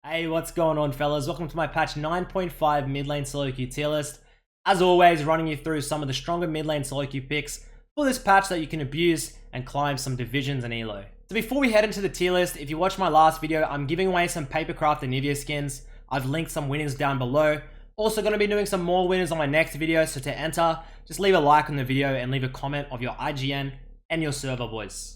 Hey, what's going on, fellas? Welcome to my patch 9.5 mid lane SoloQ tier list. As always, running you through some of the stronger mid lane SoloQ picks for this patch that you can abuse and climb some divisions and elo. So before we head into the tier list, if you watched my last video, I'm giving away some Papercraft and Nivea skins. I've linked some winners down below. Also going to be doing some more winners on my next video, so to enter, just leave a like on the video and leave a comment of your IGN and your server voice.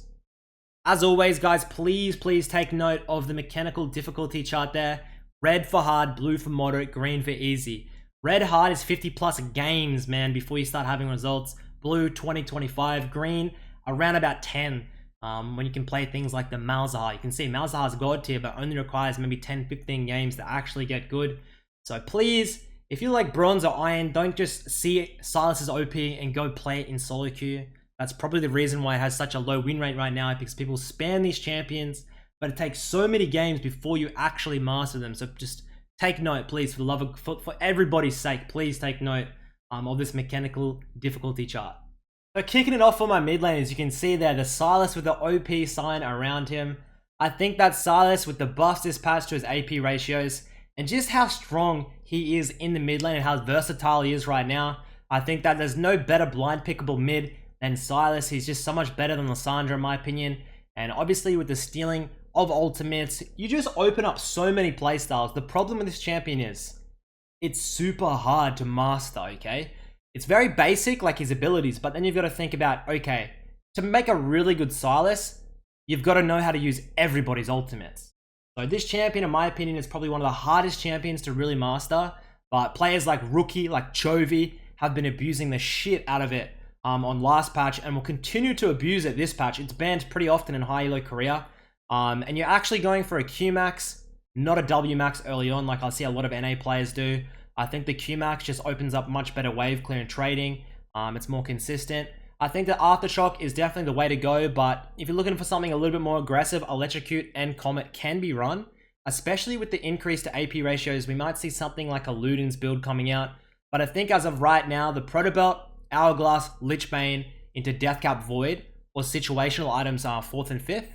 As always, guys, please take note of the mechanical difficulty chart there. Red for hard, blue for moderate, green for easy. Red hard is 50 plus games, man, before you start having results. Blue, 20, 25. Green, around about 10. When you can play things like the Malzahar. You can see Malzahar's god tier, but only requires maybe 10, 15 games to actually get good. So please, if you like bronze or iron, don't just see Silas' OP and go play it in SoloQ. That's probably the reason why it has such a low win rate right now, because people spam these champions, but it takes so many games before you actually master them. So just take note, please, for the love of, for everybody's sake, please take note of this mechanical difficulty chart. So kicking it off for my mid lane, as you can see there, the Silas with the OP sign around him. I think that Silas with the buffs this patch to his AP ratios, and just how strong he is in the mid lane and how versatile he is right now. I think that there's no better blind pickable mid than Silas. He's just so much better than Lissandra in my opinion. And obviously with the stealing of ultimates, you just open up so many playstyles. The problem with this champion is it's super hard to master, okay? It's very basic, like his abilities, but then you've got to think about, okay, to make a really good Silas, you've got to know how to use everybody's ultimates. So this champion, in my opinion, is probably one of the hardest champions to really master, but players like Rookie, like Chovy, have been abusing the shit out of it on last patch, and will continue to abuse it this patch. It's banned pretty often in high elo Korea, and you're actually going for a Q max, not a W max early on, like I see a lot of NA players do. I think the Q max just opens up much better wave clear and trading. It's more consistent. I think that Aftershock is definitely the way to go, but if you're looking for something a little bit more aggressive, Electrocute and Comet can be run, especially with the increase to AP ratios. We might see something like a Luden's build coming out, but I think as of right now, the Proto Belt, Hourglass, Lichbane into Deathcap Void, or situational items are 4th and 5th.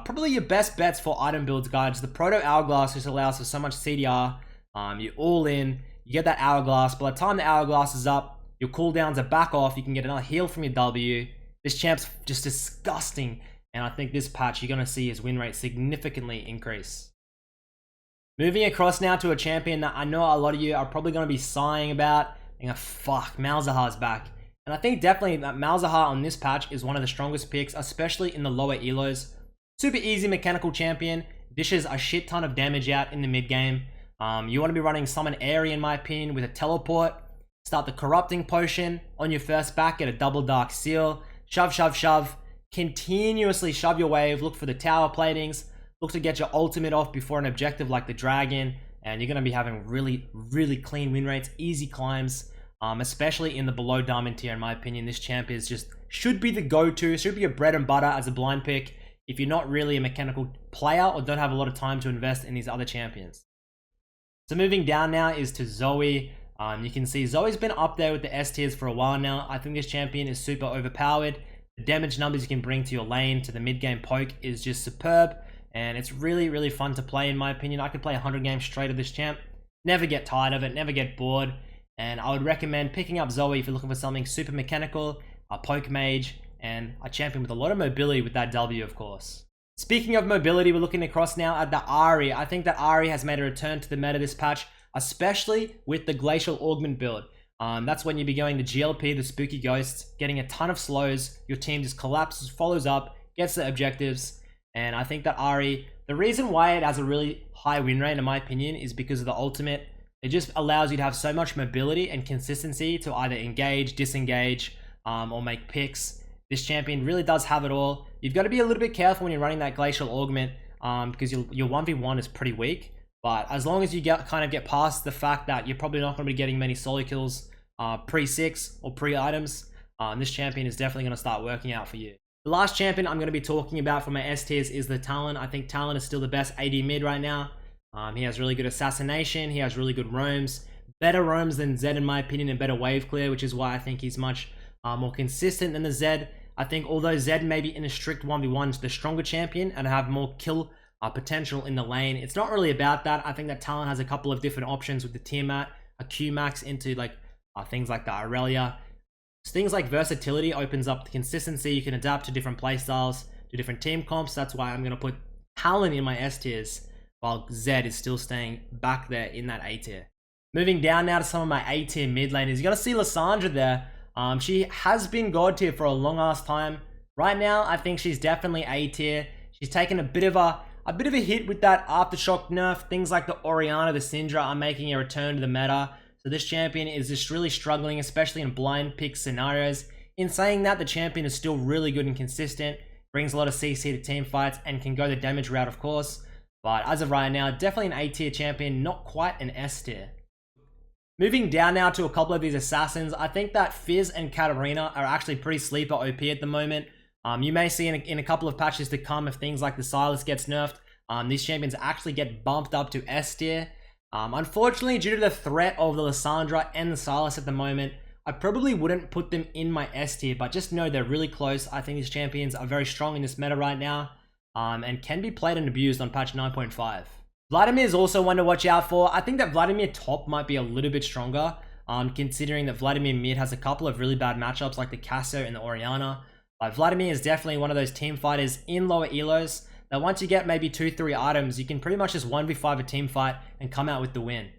Probably your best bets for item builds, guys. The Proto Hourglass just allows for so much CDR. You're all in, you get that Hourglass. By the time the Hourglass is up, your cooldowns are back off, you can get another heal from your W. This champ's just disgusting, and I think this patch you're going to see his win rate significantly increase. Moving across now to a champion that I know a lot of you are probably going to be sighing about. And fuck, Malzahar's back. And I think definitely that Malzahar on this patch is one of the strongest picks, especially in the lower elos. Super easy mechanical champion, dishes a shit ton of damage out in the mid game. You want to be running Summon Airy in my opinion with a teleport. Start the Corrupting Potion on your first back, get a double Dark Seal. Shove. Continuously shove your wave, look for the tower platings. Look to get your ultimate off before an objective like the Dragon. And you're going to be having really clean win rates, easy climbs, especially in the below diamond tier. In my opinion, this champ is just should be the go-to, should be your bread and butter as a blind pick if you're not really a mechanical player or don't have a lot of time to invest in these other champions. So moving down now is to Zoe. You can see Zoe's been up there with the S tiers for a while now. I think this champion is super overpowered. The damage numbers you can bring to your lane, to the mid-game poke is just superb. And it's really fun to play in my opinion. I could play 100 games straight of this champ. Never get tired of it, never get bored. And I would recommend picking up Zoe if you're looking for something super mechanical, a poke mage, and a champion with a lot of mobility with that W, of course. Speaking of mobility, we're looking across now at the Ahri. I think that Ahri has made a return to the meta this patch, especially with the Glacial Augment build. That's when you'd be going the GLP, the Spooky Ghosts, getting a ton of slows. Your team just collapses, follows up, gets the objectives. And I think that Ahri, the reason why it has a really high win rate in my opinion is because of the ultimate. It just allows you to have so much mobility and consistency to either engage, disengage, or make picks. This champion really does have it all. You've got to be a little bit careful when you're running that Glacial Augment because your 1v1 is pretty weak. But as long as you kind of get past the fact that you're probably not going to be getting many solo kills pre-6 or pre-items, this champion is definitely going to start working out for you. The last champion I'm going to be talking about for my S tiers is the Talon. I think Talon is still the best AD mid right now. He has really good assassination. He has really good roams. Better roams than Zed in my opinion, and better wave clear, which is why I think he's much more consistent than the Zed. I think although Zed may be in a strict 1v1 to the stronger champion and have more kill potential in the lane. It's not really about that. I think that Talon has a couple of different options with the Tiamat, a Q max into like things like the Aurelia. Things like versatility opens up the consistency. You can adapt to different playstyles, to different team comps. That's why I'm going to put Talon in my S tiers, while Zed is still staying back there in that A tier. Moving down now to some of my A tier mid laners. You got to see Lissandra there. She has been God tier for a long ass time. Right now, I think she's definitely A tier. She's taken a bit of a hit with that Aftershock nerf. Things like the Orianna, the Syndra are making a return to the meta. So this champion is just really struggling, especially in blind pick scenarios. In saying that, the champion is still really good and consistent, brings a lot of CC to team fights, and can go the damage route, of course. But as of right now, definitely an A tier champion, not quite an S tier. Moving down now to a couple of these assassins, I think that Fizz and Katarina are actually pretty sleeper OP at the moment. You may see in a couple of patches to come, if things like the Silas gets nerfed, these champions actually get bumped up to S tier. Unfortunately, due to the threat of the Lissandra and the Silas at the moment, I probably wouldn't put them in my S tier, but just know they're really close. I think these champions are very strong in this meta right now, and can be played and abused on patch 9.5. Vladimir is also one to watch out for. I think that Vladimir top might be a little bit stronger, considering that Vladimir mid has a couple of really bad matchups like the Casso and the Orianna. But Vladimir is definitely one of those team fighters in lower elos that once you get maybe 2-3 items, you can pretty much just 1v5 a team fight and come out with the win.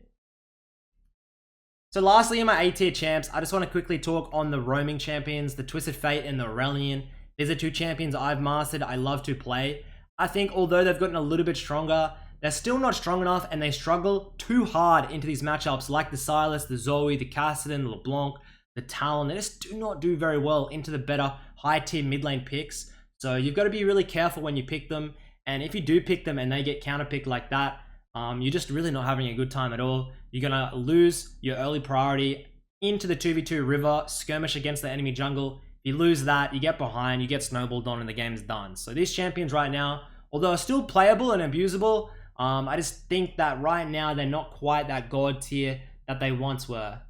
So lastly, in my A tier champs, I just want to quickly talk on the roaming champions, the Twisted Fate and the Aurelian. These are two champions I've mastered, I love to play. I think although they've gotten a little bit stronger, they're still not strong enough, and they struggle too hard into these matchups like the Silas, the Zoe, the Cassidon, the LeBlanc, the Talon. They just do not do very well into the better high tier mid lane picks. So you've got to be really careful when you pick them. And if you do pick them and they get counterpicked like that, you're just really not having a good time at all. You're going to lose your early priority into the 2v2 river, skirmish against the enemy jungle. If you lose that, you get behind, you get snowballed on, and the game's done. So these champions right now, although are still playable and abusable, I just think that right now they're not quite that god tier that they once were.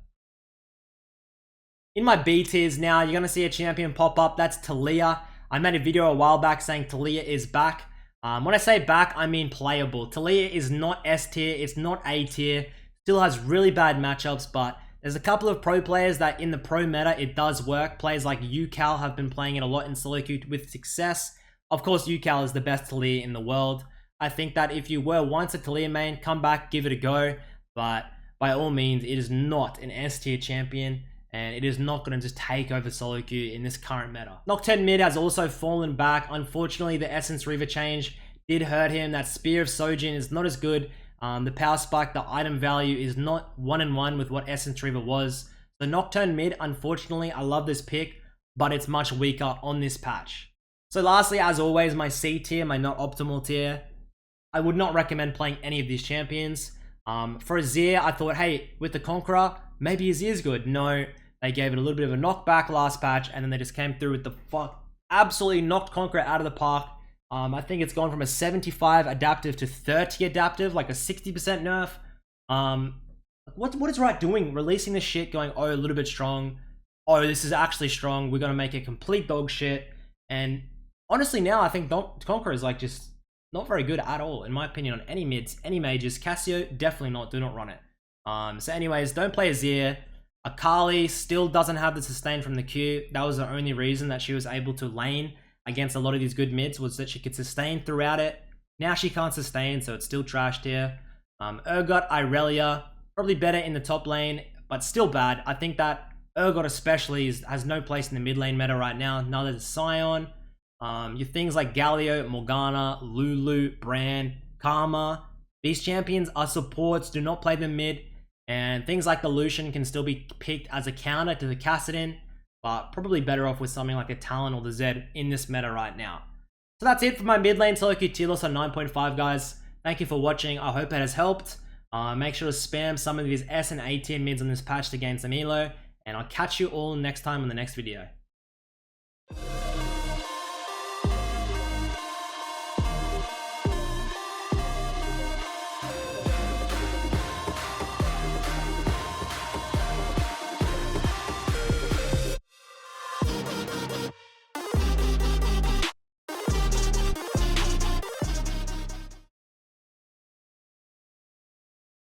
In my B tiers now, you're going to see a champion pop up. That's Thalia. I made a video a while back saying Thalia is back. When I say back, I mean playable. Thalia is not S tier, it's not A tier. Still has really bad matchups, but there's a couple of pro players that in the pro meta, it does work. Players like UCal have been playing it a lot in SoloQ with success. Of course, UCal is the best Thalia in the world. I think that if you were once a Thalia main, come back, give it a go. But by all means, it is not an S tier champion, and it is not going to just take over SoloQ in this current meta. Nocturne mid has also fallen back. Unfortunately, the Essence Reaver change did hurt him. That Spear of Sojin is not as good. The Power Spike, the item value is not 1-in-1 with what Essence Reaver was. The Nocturne mid, unfortunately, I love this pick, but it's much weaker on this patch. So lastly, as always, my C tier, my not optimal tier. I would not recommend playing any of these champions. For Azir, I thought, hey, with the Conqueror, maybe Azir's good. No, they gave it a little bit of a knockback last patch, and then they just came through with the absolutely knocked Conqueror out of the park. I think it's gone from a 75 adaptive to 30 adaptive, like a 60% nerf. What is Riot doing? Releasing this shit, going, oh, a little bit strong. Oh, this is actually strong. We're going to make a complete dog shit. And honestly, now I think Conqueror is like just not very good at all, in my opinion, on any mids, any mages. Cassio, definitely not. Do not run it. So anyways, don't play Azir. Akali still doesn't have the sustain from the Q. That was the only reason that she was able to lane against a lot of these good mids, was that she could sustain throughout it. Now she can't sustain, so it's still trashed here. Urgot, Irelia, probably better in the top lane, but still bad. I think that Urgot especially has no place in the mid lane meta right now. Neither does Sion. Your things like Galio, Morgana, Lulu, Brand, Karma. These champions are supports. Do not play them mid. And things like the Lucian can still be picked as a counter to the Cassidon, but probably better off with something like a Talon or the Zed in this meta right now. So that's it for my mid lane SoloQ tier list on 9.5, guys. Thank you for watching. I hope it has helped. Make sure to spam some of these S and A tier mids on this patch to gain some elo, and I'll catch you all next time in the next video.